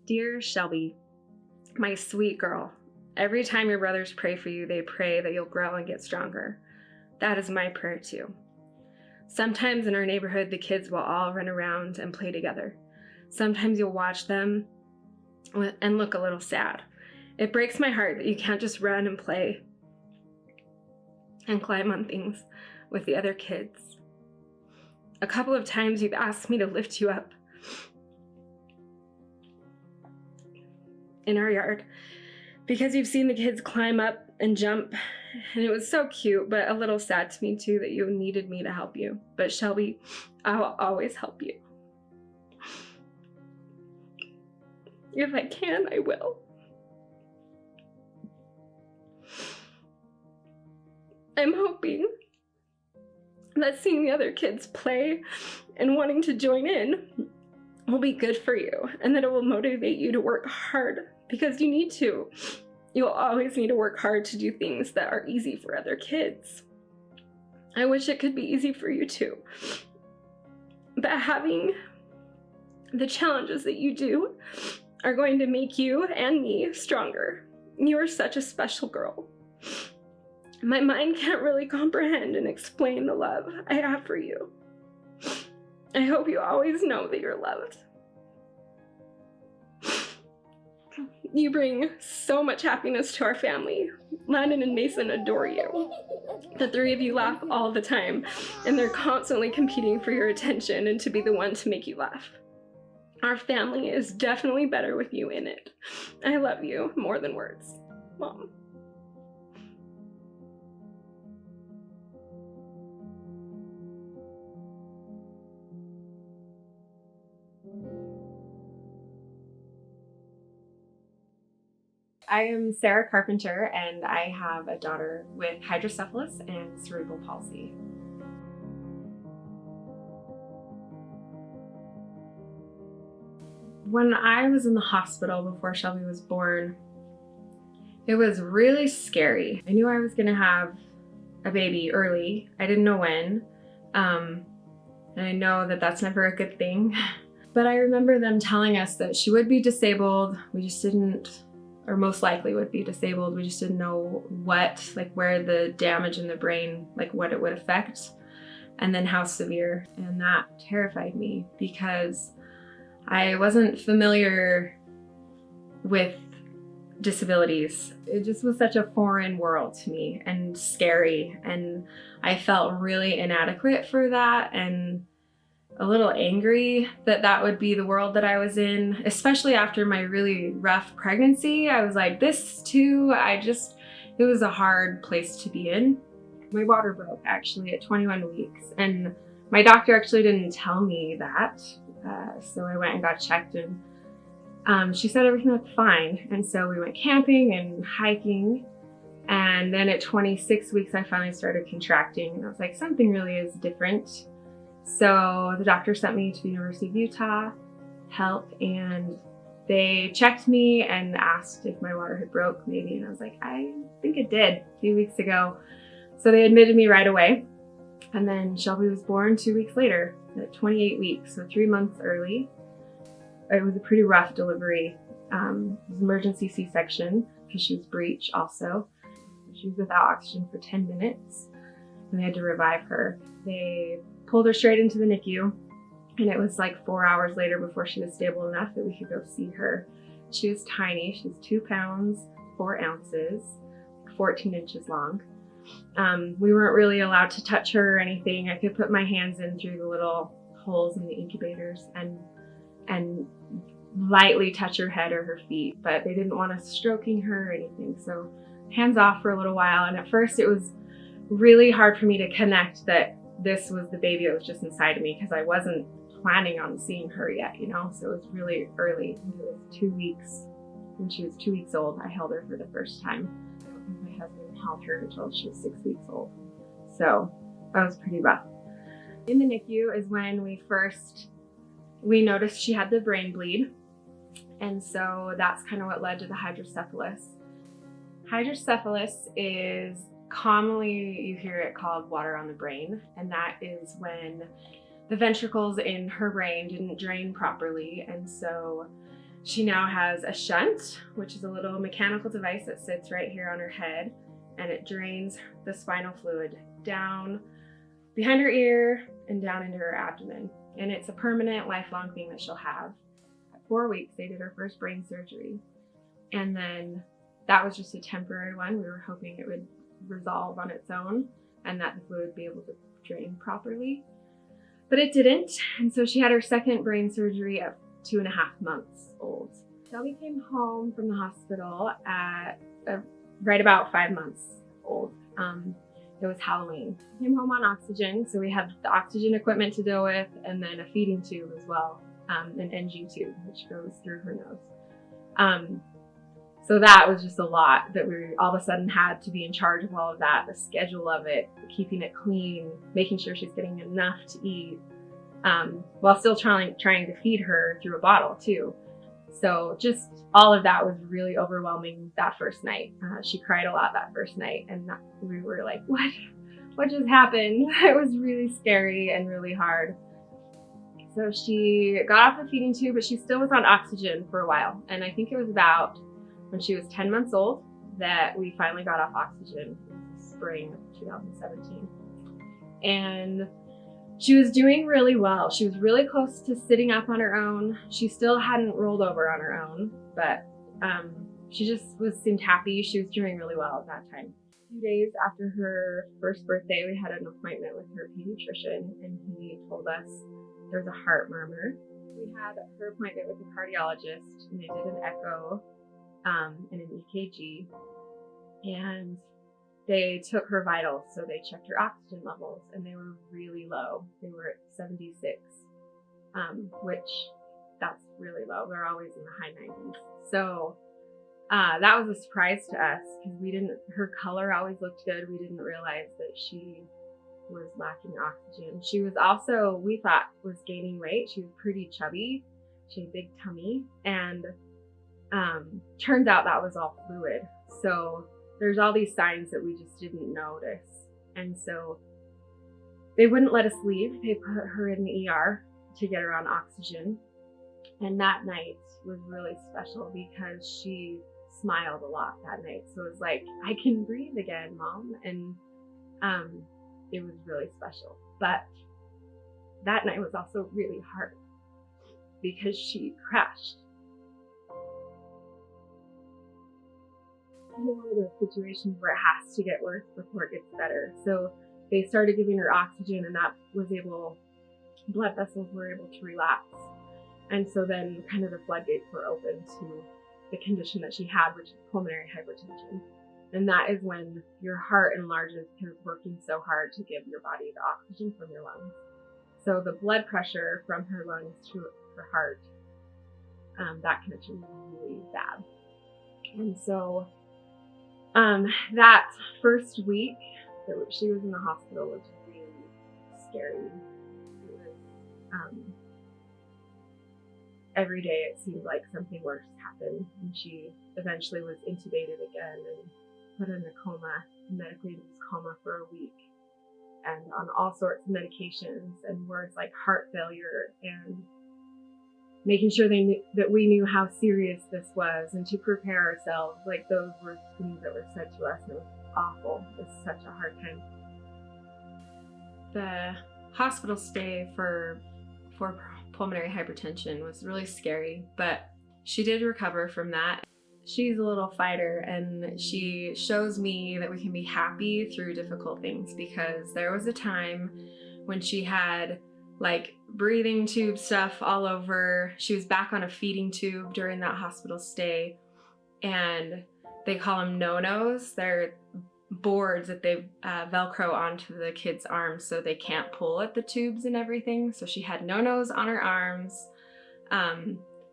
Dear Shelby, my sweet girl, every time your brothers pray for you, they pray that you'll grow and get stronger. That is my prayer too. Sometimes in our neighborhood, the kids will all run around and play together. Sometimes you'll watch them and look a little sad. It breaks my heart that you can't just run and play and climb on things with the other kids. A couple of times you've asked me to lift you up in our yard because you've seen the kids climb up and jump, and it was so cute, but a little sad to me too that you needed me to help you. But Shelby, I will always help you. If I can, I will. I'm hoping that seeing the other kids play and wanting to join in will be good for you, and that it will motivate you to work hard, because you need to. You'll always need to work hard to do things that are easy for other kids. I wish it could be easy for you too. But having the challenges that you do are going to make you and me stronger. You are such a special girl. My mind can't really comprehend and explain the love I have for you. I hope you always know that you're loved. You bring so much happiness to our family. Landon and Mason adore you. The three of you laugh all the time, and they're constantly competing for your attention and to be the one to make you laugh. Our family is definitely better with you in it. I love you more than words, Mom. I am Sarah Carpenter, and I have a daughter with hydrocephalus and cerebral palsy. When I was in the hospital before Shelby was born, it was really scary. I knew I was going to have a baby early. I didn't know when, and I know that that's never a good thing. But I remember them telling us that she would be disabled. We just didn't, or most likely would be disabled. We just didn't know what, like where the damage in the brain, like what it would affect, and then how severe. And that terrified me because I wasn't familiar with disabilities. It just was such a foreign world to me and scary. And I felt really inadequate for that and a little angry that that would be the world that I was in, especially after my really rough pregnancy. I was like, this too, it was a hard place to be in. My water broke actually at 21 weeks, and my doctor actually didn't tell me that. So I went and got checked, and she said everything looked fine. And so we went camping and hiking. And then at 26 weeks, I finally started contracting, and I was like, something really is different. So the doctor sent me to the University of Utah Health, and they checked me and asked if my water had broke maybe. And I was like, I think it did a few weeks ago. So they admitted me right away. And then Shelby was born 2 weeks later at 28 weeks, so 3 months early. It was a pretty rough delivery. It was an emergency C-section because she was breech also. She was without oxygen for 10 minutes, and they had to revive her. They pulled her straight into the NICU, and it was like 4 hours later before she was stable enough that we could go see her. She was tiny. She was 2 pounds, 4 ounces, 14 inches long. We weren't really allowed to touch her or anything. I could put my hands in through the little holes in the incubators and lightly touch her head or her feet, but they didn't want us stroking her or anything. So hands off for a little while. And at first it was really hard for me to connect that this was the baby that was just inside of me, because I wasn't planning on seeing her yet, you know? So it was really early. It was 2 weeks. When she was 2 weeks old, I held her for the first time. My husband held her until she was 6 weeks old. So that was pretty rough. In the NICU is when we noticed she had the brain bleed. And so that's kind of what led to the hydrocephalus. Hydrocephalus is commonly, you hear it called water on the brain, and that is when the ventricles in her brain didn't drain properly, and so She now has a shunt, which is a little mechanical device that sits right here on her head, and it drains the spinal fluid down behind her ear and down into her abdomen. And it's a permanent, lifelong thing that she'll have. At 4 weeks, they did her first brain surgery. And then that was just a temporary one. We were hoping it would resolve on its own and that the fluid would be able to drain properly. But it didn't. And so she had her second brain surgery at 2.5 months old. Shelby came home from the hospital at right about 5 months old. It was Halloween. Came home on oxygen, so we had the oxygen equipment to deal with, and then a feeding tube as well, an NG tube, which goes through her nose. So that was just a lot that we all of a sudden had to be in charge of all of that, the schedule of it, keeping it clean, making sure she's getting enough to eat, while still trying to feed her through a bottle too. So just all of that was really overwhelming that first night. She cried a lot that first night, and we were like, what just happened? It was really scary and really hard. So she got off the feeding tube, but she still was on oxygen for a while. And I think it was about when she was 10 months old that we finally got off oxygen in spring of 2017. And she was doing really well. She was really close to sitting up on her own. She still hadn't rolled over on her own, but she just seemed happy. She was doing really well at that time. A few days after her first birthday, we had an appointment with her pediatrician, and he told us there's a heart murmur. We had her appointment with the cardiologist, and they did an echo and an EKG, and they took her vitals, so they checked her oxygen levels, and they were really low. They were at 76, which that's really low. They're always in the high 90s. So that was a surprise to us because her color always looked good. We didn't realize that she was lacking oxygen. She was also, we thought, was gaining weight. She was pretty chubby. She had a big tummy, and turns out that was all fluid. So there's all these signs that we just didn't notice. And so they wouldn't let us leave. They put her in the ER to get her on oxygen. And that night was really special because she smiled a lot that night. So it was like, I can breathe again, Mom. And it was really special. But that night was also really hard because she crashed. One of those situations where it has to get worse before it gets better. So they started giving her oxygen, and that was blood vessels were able to relapse. And so then kind of the floodgates were open to the condition that she had, which is pulmonary hypertension. And that is when your heart enlarges because it's working so hard to give your body the oxygen from your lungs. So the blood pressure from her lungs to her heart, that connection was really bad. And so that first week that she was in the hospital was really scary. It was, every day it seemed like something worse happened, and she eventually was intubated again and put in a coma, medically induced coma for a week, and on all sorts of medications and words like heart failure, and making sure that we knew how serious this was and to prepare ourselves. Like, those were things that were said to us, and it was awful. It was such a hard time. The hospital stay for pulmonary hypertension was really scary, but she did recover from that. She's a little fighter, and she shows me that we can be happy through difficult things, because there was a time when she had like breathing tube stuff all over. She was back on a feeding tube during that hospital stay, and they call them no-nos. They're boards that they Velcro onto the kids' arms so they can't pull at the tubes and everything. So she had no-nos on her arms,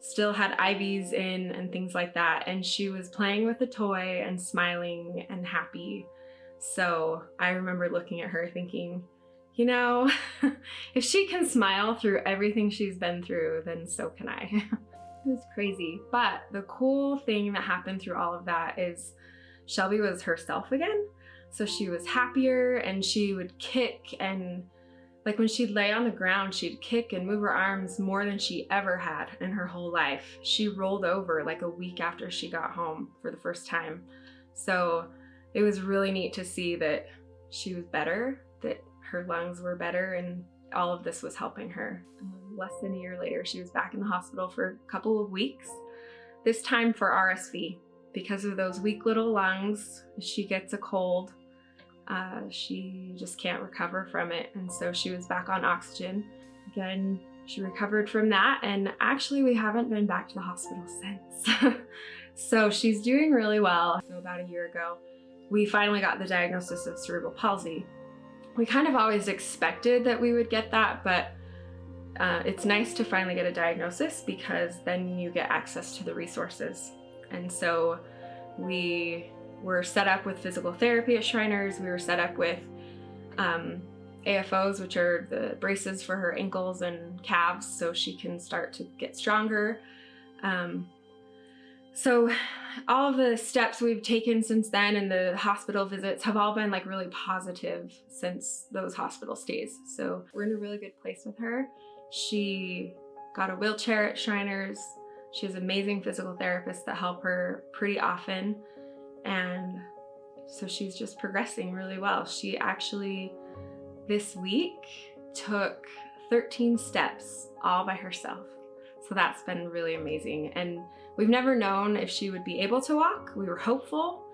still had IVs in and things like that, and she was playing with a toy and smiling and happy. So I remember looking at her thinking, you know, if she can smile through everything she's been through, then so can I. It was crazy. But the cool thing that happened through all of that is Shelby was herself again. So she was happier, and she would kick and Like when she'd lay on the ground, she'd kick and move her arms more than she ever had in her whole life. She rolled over like a week after she got home for the first time. So it was really neat to see that she was better, that her lungs were better, and all of this was helping her. Less than a year later, she was back in the hospital for a couple of weeks, this time for RSV. Because of those weak little lungs, she gets a cold. She just can't recover from it. And so she was back on oxygen. Again, she recovered from that. And actually, we haven't been back to the hospital since. So she's doing really well. So about a year ago, we finally got the diagnosis of cerebral palsy. We kind of always expected that we would get that, but it's nice to finally get a diagnosis because then you get access to the resources. And so we were set up with physical therapy at Shriners. We were set up with AFOs, which are the braces for her ankles and calves, so she can start to get stronger. So all of the steps we've taken since then and the hospital visits have all been like really positive since those hospital stays. So we're in a really good place with her. She got a wheelchair at Shriners. She has amazing physical therapists that help her pretty often. And so she's just progressing really well. She actually, this week, took 13 steps all by herself. So that's been really amazing. And we've never known if she would be able to walk. We were hopeful.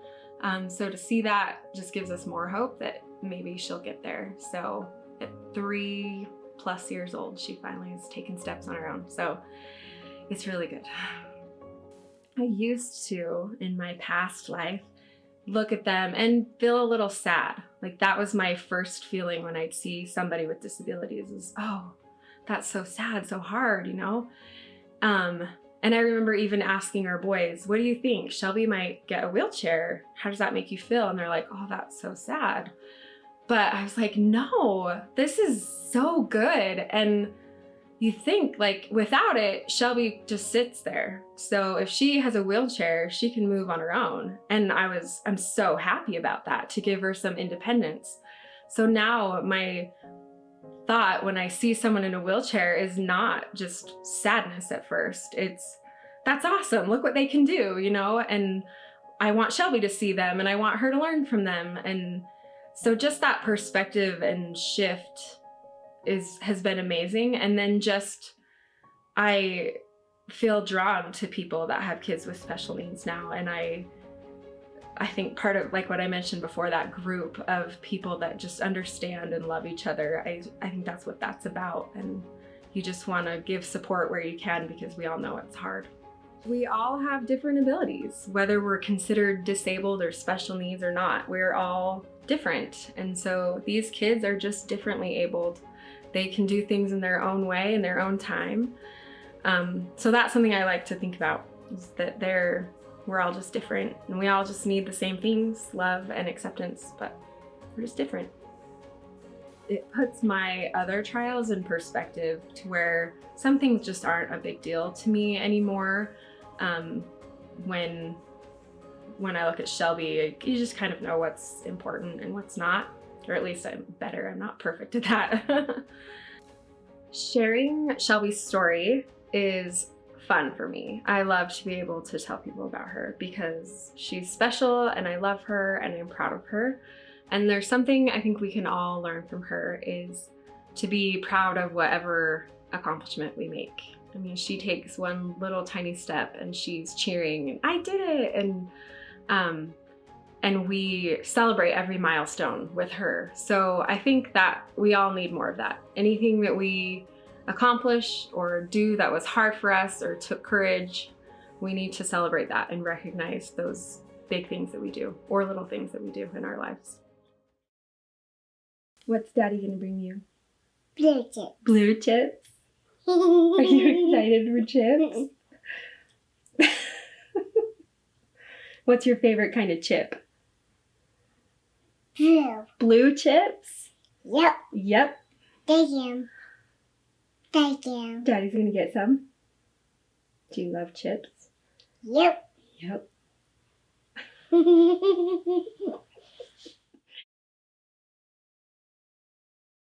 So to see that just gives us more hope that maybe she'll get there. So at 3+ years old, she finally has taken steps on her own. So it's really good. I used to, in my past life, look at them and feel a little sad. Like that was my first feeling when I'd see somebody with disabilities is, oh, that's so sad, so hard, you know? And I remember even asking our boys, what do you think? Shelby might get a wheelchair. How does that make you feel? And they're like, oh, that's so sad. But I was like, no, this is so good. And you think like without it, Shelby just sits there. So if she has a wheelchair, she can move on her own. And I'm so happy about that, to give her some independence. So now my thought when I see someone in a wheelchair is not just sadness at first. It's, that's awesome. Look what they can do, you know? And I want Shelby to see them and I want her to learn from them. And so just that perspective and shift has been amazing. And then just, I feel drawn to people that have kids with special needs now. And I think part of, like what I mentioned before, that group of people that just understand and love each other, I think that's what that's about. And you just want to give support where you can, because we all know it's hard. We all have different abilities, whether we're considered disabled or special needs or not. We're all different. And so these kids are just differently abled. They can do things in their own way, in their own time. So that's something I like to think about, is that we're all just different and we all just need the same things, love and acceptance, but we're just different. It puts my other trials in perspective to where some things just aren't a big deal to me anymore. When I look at Shelby, you just kind of know what's important and what's not, or at least I'm better. I'm not perfect at that. Sharing Shelby's story is fun for me. I love to be able to tell people about her because she's special and I love her and I'm proud of her. And there's something I think we can all learn from her, is to be proud of whatever accomplishment we make. I mean, she takes one little tiny step and she's cheering and I did it, and we celebrate every milestone with her. So I think that we all need more of that. Anything that we accomplish or do that was hard for us or took courage, we need to celebrate that and recognize those big things that we do or little things that we do in our lives. What's Daddy gonna bring you? Blue chips. Blue chips? Are you excited for chips? What's your favorite kind of chip? Blue. Blue chips? Yep. Yep. Thank you. Thank you. Daddy's gonna get some. Do you love chips? Yep. Yep.